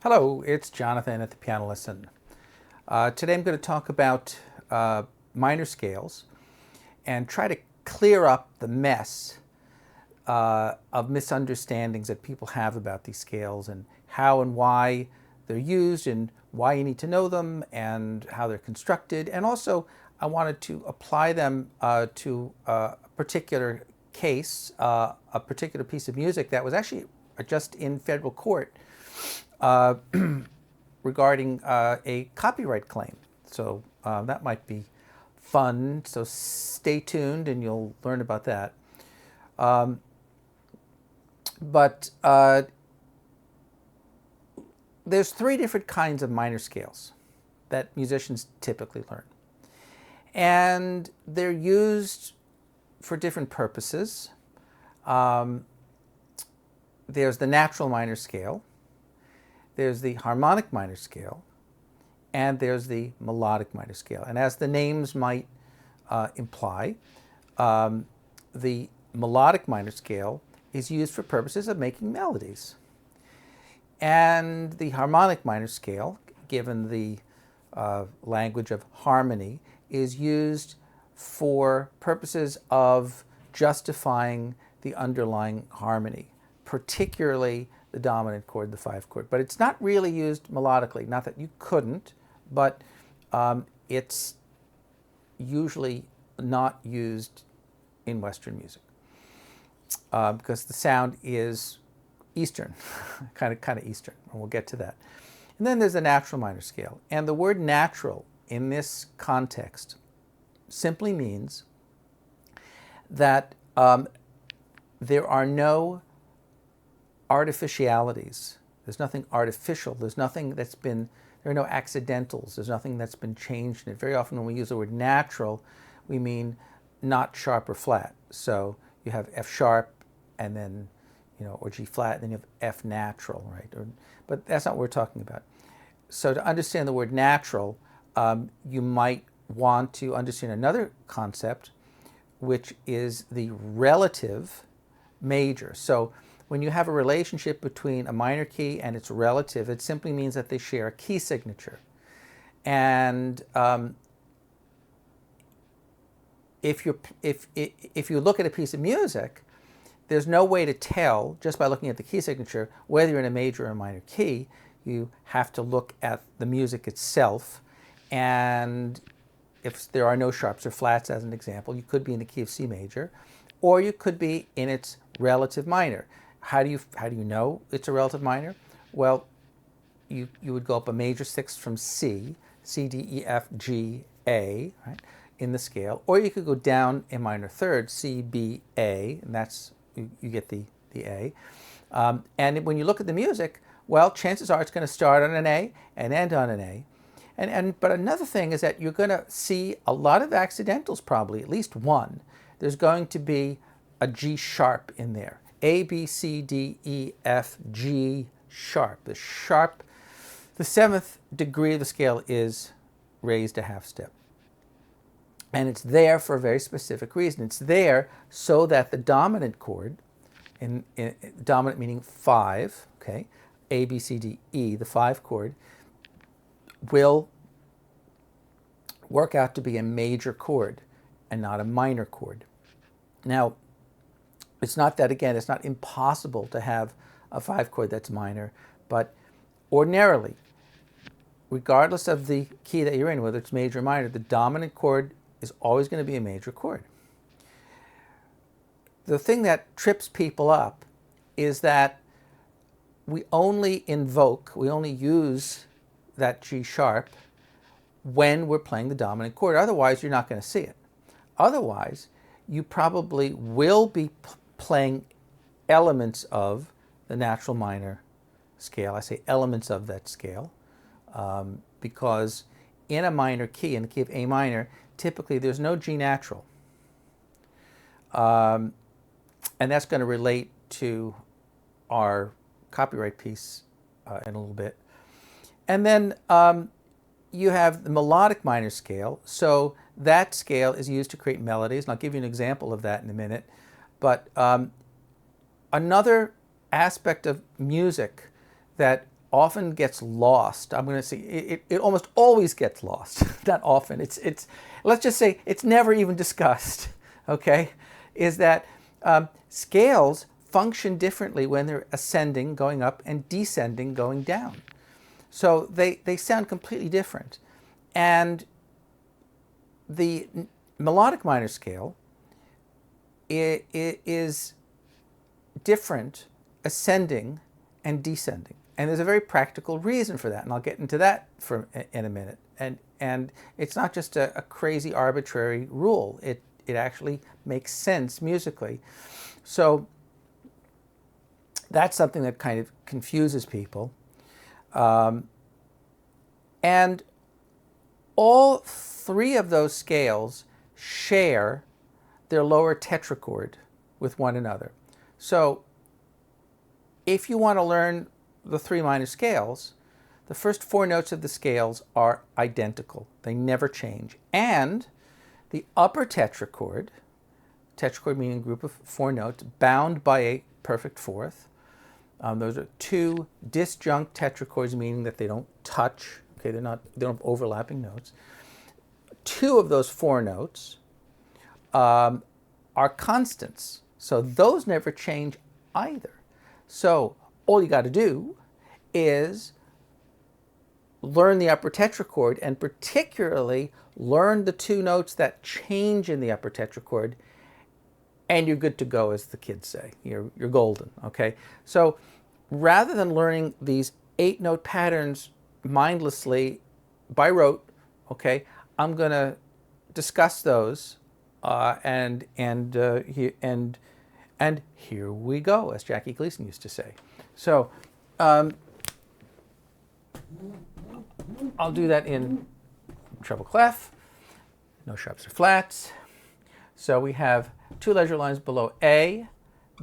Hello, it's Jonathan at the Piano Lesson. Today I'm going to talk about minor scales and try to clear up the mess of misunderstandings that people have about these scales and how and why they're used and why you need to know them and how they're constructed. And also I wanted to apply them to a particular case, a particular piece of music that was actually just in federal court uh, regarding a copyright claim. So that might be fun. So stay tuned and you'll learn about that. But there's three different kinds of minor scales that musicians typically learn. And they're used for different purposes. There's the natural minor scale, there's the harmonic minor scale, and there's the melodic minor scale. And as the names might imply, the melodic minor scale is used for purposes of making melodies. And the harmonic minor scale, given the language of harmony, is used for purposes of justifying the underlying harmony, particularly the dominant chord, the 5 chord. But it's not really used melodically. Not that you couldn't, but it's usually not used in Western music because the sound is Eastern, kind of Eastern, and we'll get to that. And then there's the natural minor scale. And the word natural in this context simply means that there are no artificialities. There's nothing artificial. There's nothing that's been, there are no accidentals. There's nothing that's been changed in it. Very often when we use the word natural, we mean not sharp or flat. So you have F sharp and then, or G flat, and then you have F natural, right? But that's not what we're talking about. So to understand the word natural, you might want to understand another concept, which is the relative major. So when you have a relationship between a minor key and its relative, it simply means that they share a key signature. And if you look at a piece of music, there's no way to tell just by looking at the key signature whether you're in a major or a minor key. You have to look at the music itself, and if there are no sharps or flats, as an example, you could be in the key of C major, or you could be in its relative minor. How do you know it's a relative minor? Well, you would go up a major sixth from C, C, D, E, F, G, A, right, in the scale, or you could go down a minor third, C, B, A, and that's, you get the A. And when you look at the music, well, chances are it's going to start on an A and end on an A. But another thing is that you're going to see a lot of accidentals, probably, at least one. There's going to be a G sharp in there. A, B, C, D, E, F, G sharp. The seventh degree of the scale is raised a half step. And it's there for a very specific reason. It's there so that the dominant chord, dominant meaning 5, okay, A, B, C, D, E, the 5 chord, will work out to be a major chord and not a minor chord. Now, it's not that, again, it's not impossible to have a 5 chord that's minor, but ordinarily, regardless of the key that you're in, whether it's major or minor, the dominant chord is always going to be a major chord. The thing that trips people up is that we only use that G sharp when we're playing the dominant chord. Otherwise, you're not going to see it. Otherwise, you probably will be playing elements of the natural minor scale. I say elements of that scale because in a minor key, in the key of A minor, typically there's no G natural. And that's going to relate to our copyright piece in a little bit. And then you have the melodic minor scale. So that scale is used to create melodies, and I'll give you an example of that in a minute. But another aspect of music that often gets lost. I'm going to say it almost always gets lost. Not often. It's let's just say it's never even discussed. Okay, is that scales function differently when they're ascending, going up, and descending, going down. So they sound completely different. And the melodic minor scale it is different ascending and descending. And there's a very practical reason for that, and I'll get into that in a minute. And it's not just a crazy arbitrary rule. It actually makes sense musically. So that's something that kind of confuses people. And all three of those scales share their lower tetrachord with one another. So if you want to learn the three minor scales, the first four notes of the scales are identical. They never change. And the upper tetrachord meaning a group of four notes bound by a perfect fourth. Those are two disjunct tetrachords, meaning that they don't touch. Okay, they don't have overlapping notes. Two of those four notes are constants, so those never change either. So all you got to do is learn the upper tetrachord, and particularly learn the two notes that change in the upper tetrachord, and you're good to go, as the kids say. You're golden, okay? So rather than learning these 8-note patterns mindlessly by rote, okay, I'm going to discuss those, and here we go, as Jackie Gleason used to say. So I'll do that in treble clef, no sharps or flats. So we have two leisure lines below A,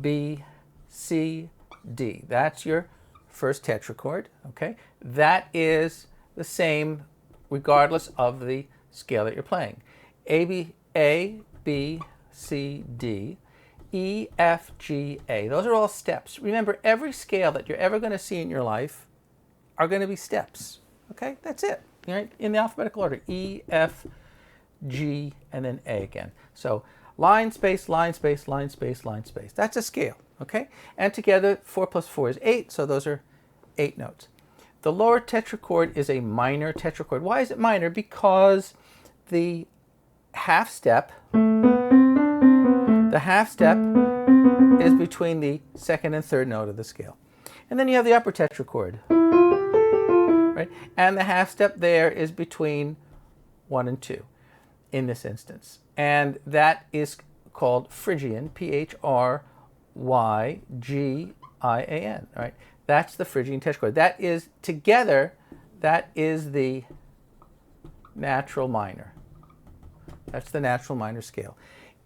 B, C, D. That's your first tetrachord, okay? That is the same regardless of the scale that you're playing. A, B, C, D, E, F, G, A. Those are all steps. Remember, every scale that you're ever going to see in your life are going to be steps, okay? That's it, right? In the alphabetical order, E, F, G, and then A again. So line, space, line, space, line, space, line, space. That's a scale, okay? And together, 4 plus 4 is 8, so those are 8 notes. The lower tetrachord is a minor tetrachord. Why is it minor? Because the half step is between the second and third note of the scale. And then you have the upper tetrachord, right? And the half step there is between 1 and 2 in this instance. And that is called Phrygian, Phrygian, right? That's the Phrygian tetrachord. That is, together, that is the natural minor. That's the natural minor scale.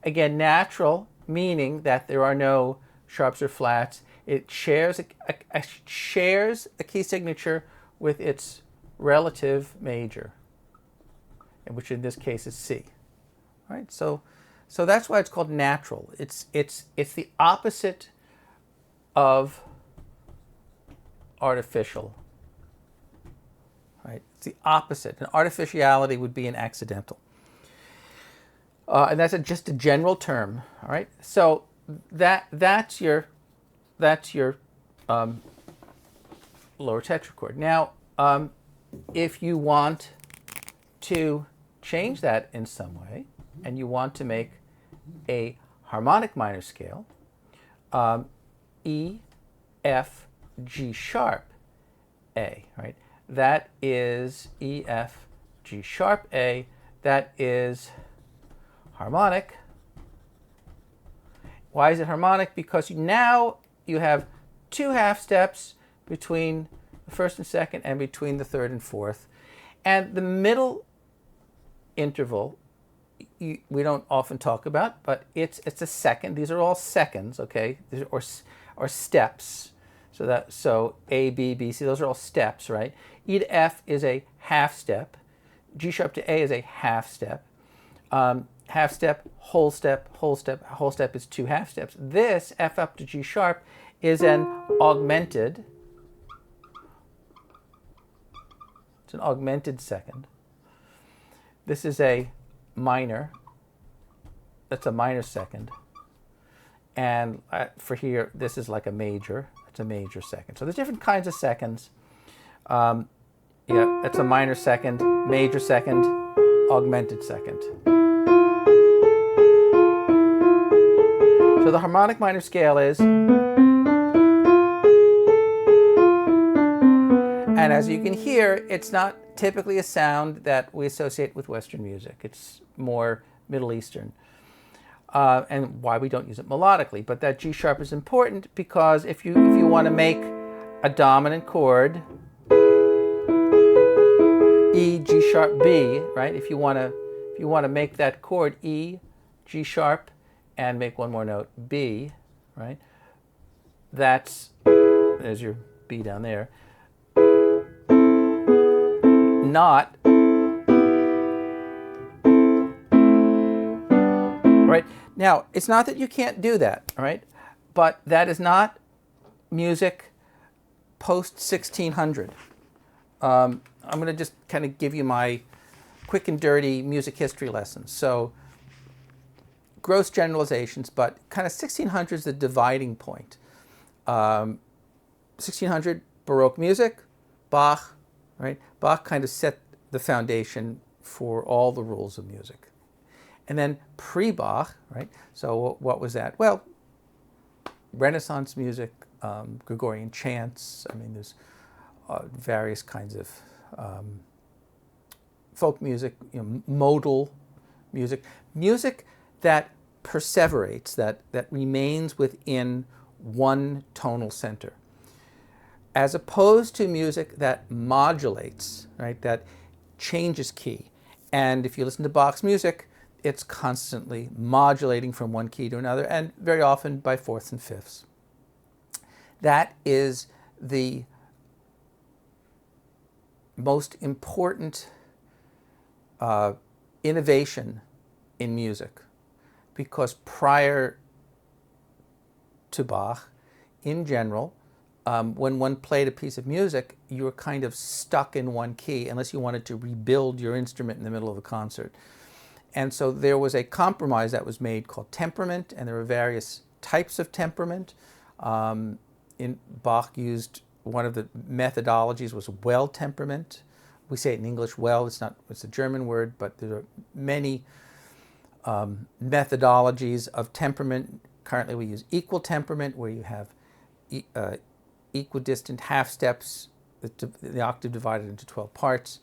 Again, natural, meaning that there are no sharps or flats. It shares a key signature with its relative major, which in this case is C. Right? So that's why it's called natural. It's the opposite of artificial. Right? It's the opposite. An artificiality would be an accidental. And that's just a general term. All right. So that's your lower tetrachord. Now, if you want to change that in some way, and you want to make a harmonic minor scale, E, F, G sharp, A, right? That is E, F, G sharp, A. That is harmonic. Why is it harmonic? Because now you have two half steps between the first and second and between the third and fourth. And the middle interval we don't often talk about, but it's a second. These are all seconds, okay? These or steps. So A, B, B, C, those are all steps, right? E to F is a half step. G sharp to A is a half step. Half step, whole step, whole step, whole step is two half steps. This F up to G sharp is an augmented It's an augmented second. This is a minor. That's a minor second. And for here, this is like a major. It's a major second. So there's different kinds of seconds. Yeah, that's a minor second, major second, augmented second. So the harmonic minor scale is, and as you can hear, it's not typically a sound that we associate with Western music. It's more Middle Eastern. And why we don't use it melodically. But that G sharp is important because if you want to make a dominant chord, E, G sharp, B, right? If you want to make that chord E, G sharp, and make one more note, B, right? There's your B down there. Not, right? Now, it's not that you can't do that, all right? But that is not music post 1600. I'm going to just kind of give you my quick and dirty music history lessons. So, gross generalizations, but kind of 1600 is the dividing point. 1600, Baroque music, Bach, right? Bach kind of set the foundation for all the rules of music. And then pre-Bach, right? So what was that? Well, Renaissance music, Gregorian chants. I mean, there's various kinds of folk music, modal music. Music that perseverates, that remains within one tonal center, as opposed to music that modulates, right, that changes key. And if you listen to Bach's music, it's constantly modulating from one key to another, and very often by fourths and fifths. That is the most important innovation in music, because prior to Bach, in general, when one played a piece of music, you were kind of stuck in one key unless you wanted to rebuild your instrument in the middle of a concert. And so there was a compromise that was made called temperament, and there were various types of temperament. Bach used, one of the methodologies was well temperament. We say it in English well, it's a German word, but there are many methodologies of temperament. Currently we use equal temperament, where you have equidistant half steps, the octave divided into 12 parts.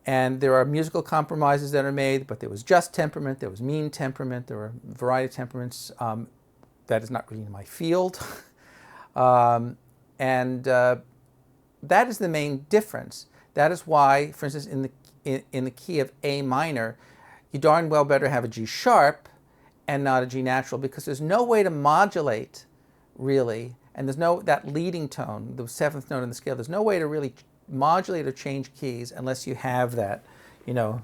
And there are musical compromises that are made, but there was just temperament, there was mean temperament, there were a variety of temperaments. That is not really my field. That is the main difference. That is why, for instance, in the key of A minor, you darn well better have a G sharp and not a G natural, because there's no way to modulate, really, and there's that leading tone, the seventh note in the scale, there's no way to really modulate or change keys unless you have that, that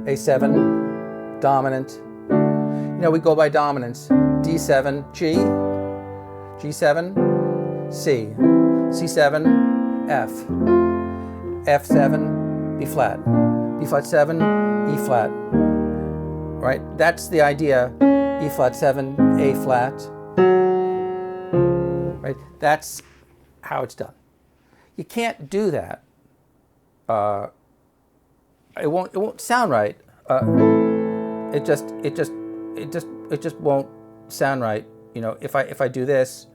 A7, dominant. We go by dominance. D7, G, G7, C, C7, F, F7, B flat, B flat 7, E flat, right? That's the idea, E flat 7, A flat, right? That's how it's done. You can't do that. It won't sound right. It just won't sound right. If I do this,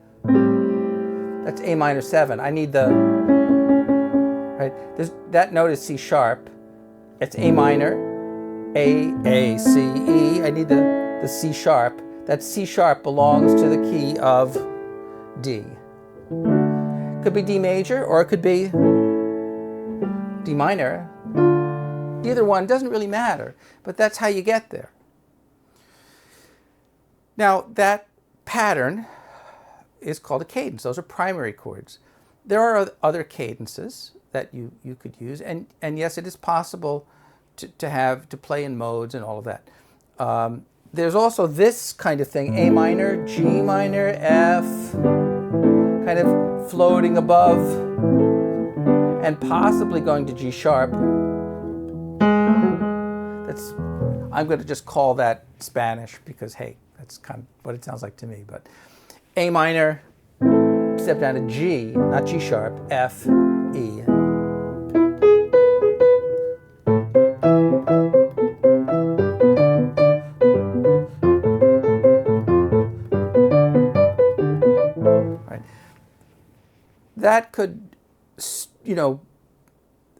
that's A minor 7. I need right? That note is C sharp. It's A minor, A, C, E. I need the C sharp. That C sharp belongs to the key of D. Could be D major, or it could be D minor. Either one doesn't really matter, but that's how you get there. Now, that pattern is called a cadence. Those are primary chords. There are other cadences. that you could use. And yes, it is possible to play in modes and all of that. There's also this kind of thing: A minor, G minor, F, kind of floating above, and possibly going to G sharp. I'm going to just call that Spanish because, hey, that's kind of what it sounds like to me. But A minor, step down to G, not G sharp, F, E. Right. That could,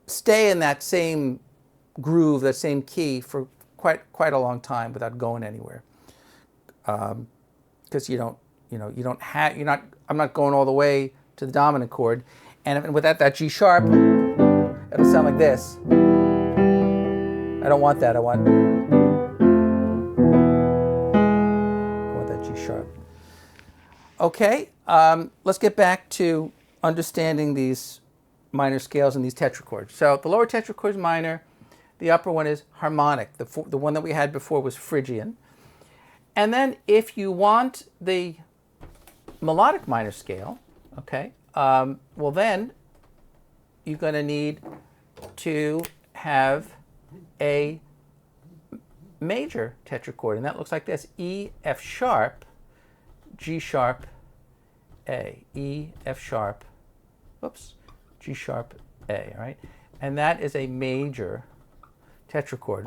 stay in that same groove, that same key for quite a long time without going anywhere, because I'm not going all the way to the dominant chord, and without that G sharp, it'll sound like this. I don't want that. I want that G sharp. Okay, let's get back to understanding these minor scales and these tetrachords. So the lower tetrachord is minor. The upper one is harmonic. The one that we had before was Phrygian. And then if you want the melodic minor scale, okay, well then you're going to need to have a major tetrachord. And that looks like this: E, F sharp, G sharp, A. E, F sharp, oops, G sharp, A, all right? And that is a major tetrachord.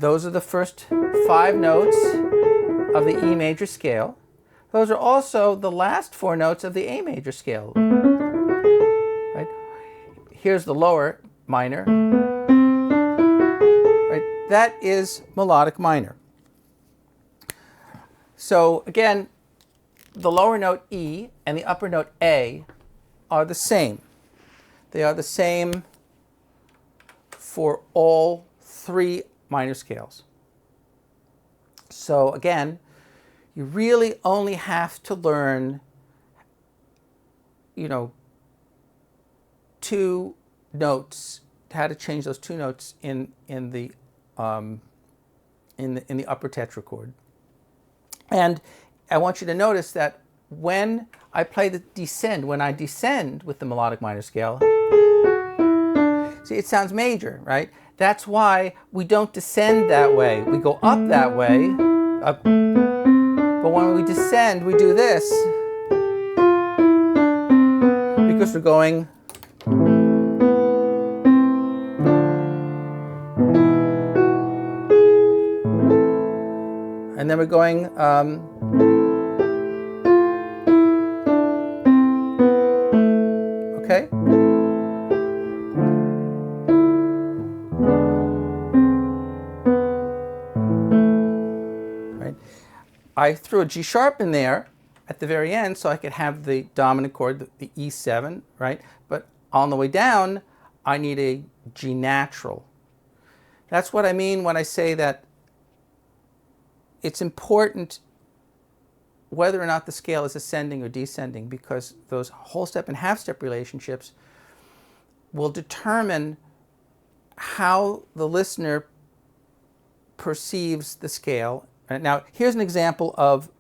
Those are the first 5 notes of the E major scale. Those are also the last 4 notes of the A major scale. Right? Here's the lower minor. Right? That is melodic minor. So again, the lower note E and the upper note A are the same. They are the same for all 3 minor scales. So again, you really only have to learn, 2 notes, how to change those 2 notes in the upper tetrachord. And I want you to notice that when I play the descend, when I descend with the melodic minor scale, see, it sounds major, right? That's why we don't descend that way. We go up that way, up. But when we descend, we do this because we're going and then we're going okay? Right. I threw a G sharp in there at the very end so I could have the dominant chord, the E7, right? But on the way down, I need a G natural. That's what I mean when I say that it's important whether or not the scale is ascending or descending, because those whole step and half step relationships will determine how the listener perceives the scale. Now, here's an example of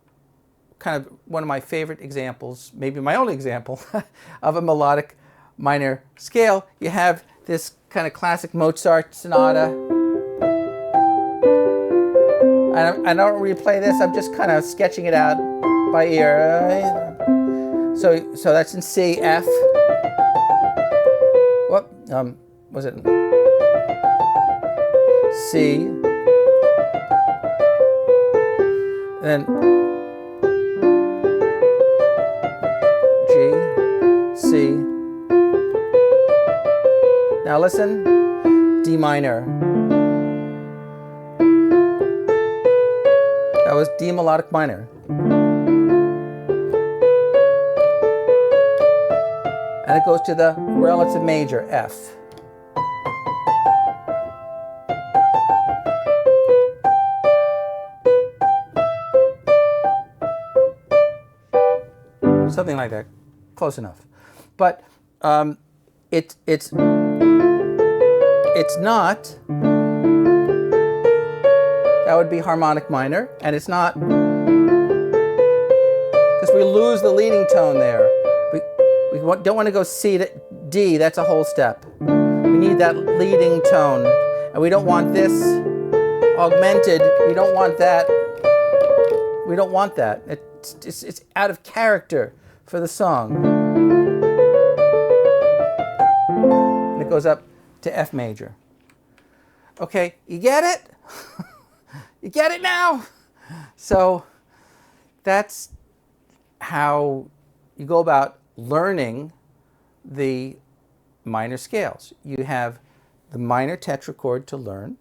kind of one of my favorite examples, maybe my only example, of a melodic minor scale. You have this kind of classic Mozart sonata. I don't really play this, I'm just kind of sketching it out by ear. So that's in C, F. What? Was it C? And then G, C. Now listen, D minor. That was D melodic minor. And it goes to the relative major, F. Something like that, close enough. But it's not, that would be harmonic minor, and it's not, because we lose the leading tone there. We don't want to go C to D, that's a whole step. We need that leading tone, and we don't want this augmented, we don't want that. We don't want that. It's out of character for the song. And it goes up to F major. Okay, you get it? You get it now? So that's how you go about learning the minor scales. You have the minor tetrachord to learn,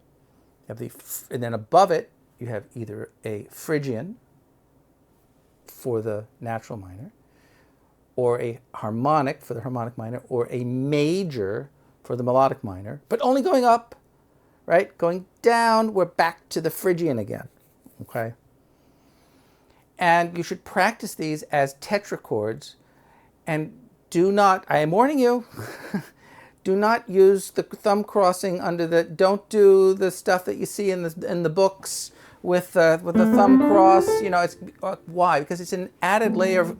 you have and then above it you have either a Phrygian for the natural minor, or a harmonic for the harmonic minor, or a major for the melodic minor, but only going up, right? Going down, we're back to the Phrygian again, okay? And you should practice these as tetrachords, and do not, I am warning you, do not use the thumb crossing under the, don't do the stuff that you see in the books with the thumb cross, you know, it's, why? Because it's an added layer of,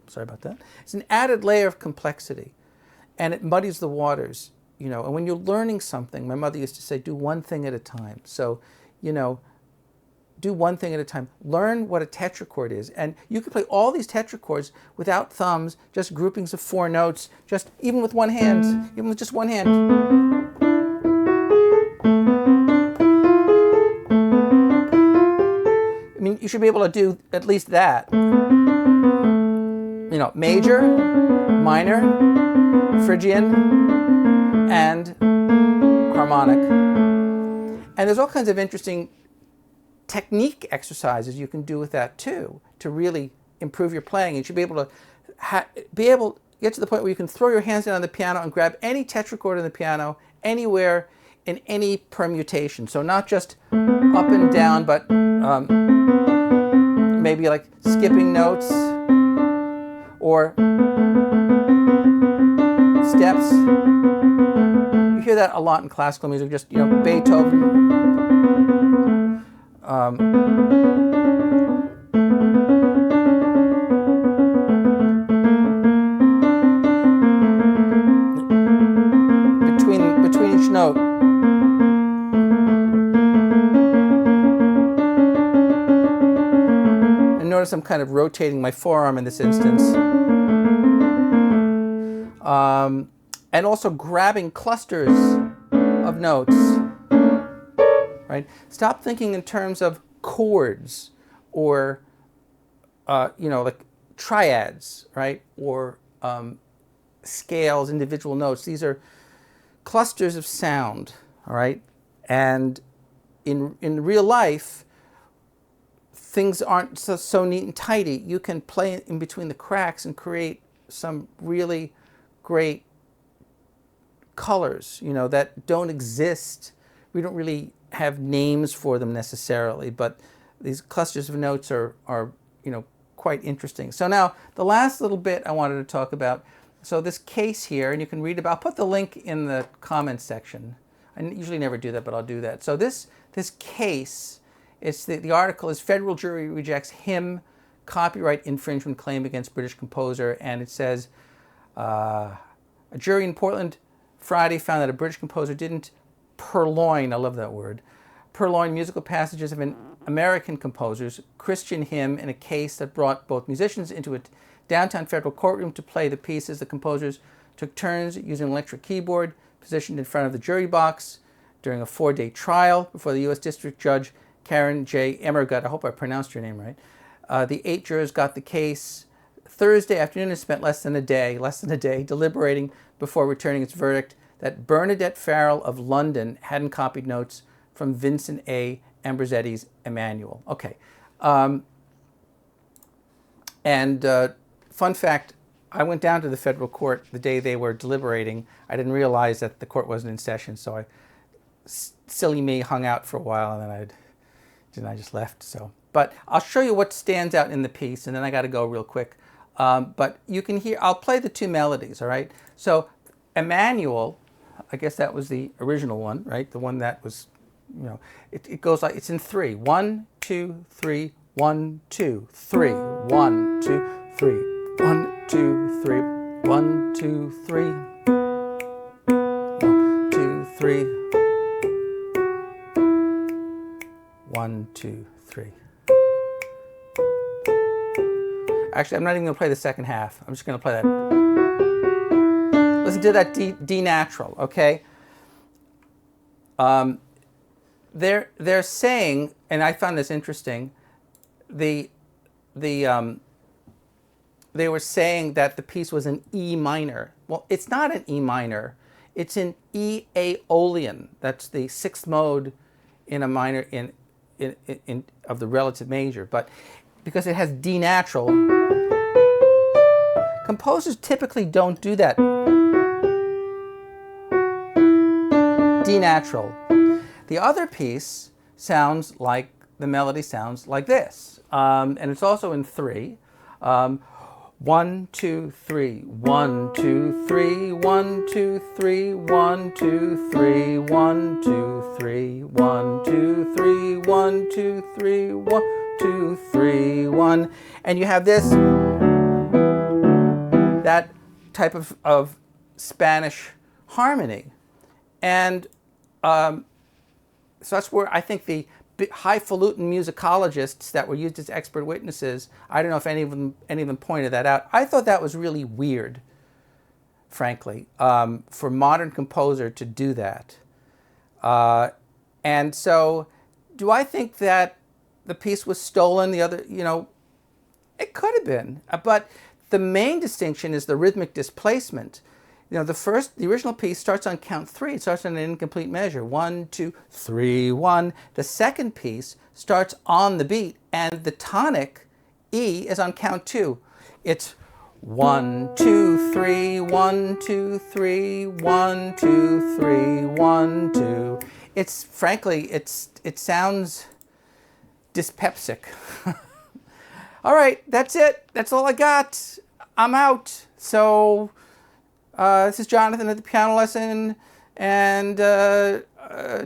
sorry about that, it's an added layer of complexity, and it muddies the waters, you know, and when you're learning something, my mother used to say, do one thing at a time. So, you know, do one thing at a time. Learn what a tetrachord is. And you can play all these tetrachords without thumbs, just groupings of 4 notes, just even with one hand, even with just one hand. I mean, you should be able to do at least that. You know, major, minor, Phrygian, and harmonic. And there's all kinds of interesting technique exercises you can do with that too, to really improve your playing. You should be able to get to the point where you can throw your hands down on the piano and grab any tetrachord on the piano anywhere in any permutation. So not just up and down, but maybe like skipping notes or steps. You hear that a lot in classical music, just, you know, Beethoven. Between each note. And notice I'm kind of rotating my forearm in this instance. And also grabbing clusters of notes. Right? Stop thinking in terms of chords or, you know, like triads, right? Or scales, individual notes. These are clusters of sound, all right? And in real life, things aren't so neat and tidy. You can play in between the cracks and create some really great colors, you know, that don't exist. We don't really have names for them necessarily, but these clusters of notes are you know, quite interesting. So now the last little bit I wanted to talk about, so this case here, and you can read about, I'll put the link in the comments section. I usually never do that, but I'll do that. So this case, it's the article is Federal Jury Rejects Hymn Copyright Infringement Claim Against British Composer, and it says a jury in Portland Friday found that a British composer didn't purloin, I love that word, purloin musical passages of an American composer's Christian hymn in a case that brought both musicians into a downtown federal courtroom to play the pieces. The composers took turns using an electric keyboard positioned in front of the jury box during a 4-day trial before the U.S. District Judge Karen J. Emmergut. I hope I pronounced your name right. The 8 jurors got the case Thursday afternoon and spent less than a day deliberating before returning its verdict that Bernadette Farrell of London hadn't copied notes from Vincent A. Ambrosetti's Emmanuel. Okay. Fun fact, I went down to the federal court the day they were deliberating. I didn't realize that the court wasn't in session, so silly me, hung out for a while, and then I just left. So, but I'll show you what stands out in the piece, and then I got to go real quick. But you can hear, I'll play the 2 melodies, all right? So Emmanuel, I guess that was the original one, right? The one that was, it goes like, it's in 3. 1, 2, 3, 1, 2, 3, 1, 2, 3, 1, 2, 3, 1, 2, 3, 1, 2, 3, 1, 2, 3. Actually, I'm not even going to play the second half. I'm just going to play that. Listen to that D natural, okay? They're saying, and I found this interesting, they were saying that the piece was in E minor. Well, it's not an E minor. It's in E Aeolian. That's the 6th mode in a minor of the relative major. But because it has D natural, composers typically don't do that. D natural. The other piece sounds like, the melody sounds like this. And it's also in 3. 1, 2, 3, 1, 2, 3, 1, 2, 3, 1, 2, 3, 1, 2, 3, 1, 2, 3, 1, 2, 3, 1, 2, 3, 1. And you have this, that type of Spanish harmony. And so that's where I think the highfalutin musicologists that were used as expert witnesses, I don't know if any of them pointed that out. I thought that was really weird, frankly, for a modern composer to do that. And so do I think that the piece was stolen? The other, it could have been. But the main distinction is the rhythmic displacement. The original piece starts on count 3. It starts on an incomplete measure. 1, 2, 3, 1. The second piece starts on the beat, and the tonic E is on count 2. It's 1, 2, 3, 1, 2, 3, 1, 2, 3, 1, 2. It's frankly, it sounds dyspeptic. All right, that's it. That's all I got. I'm out. So. This is Jonathan at the Piano Lesson, and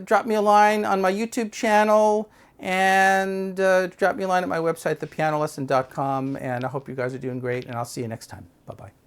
drop me a line on my YouTube channel, and drop me a line at my website, thepianolesson.com, and I hope you guys are doing great, and I'll see you next time. Bye-bye.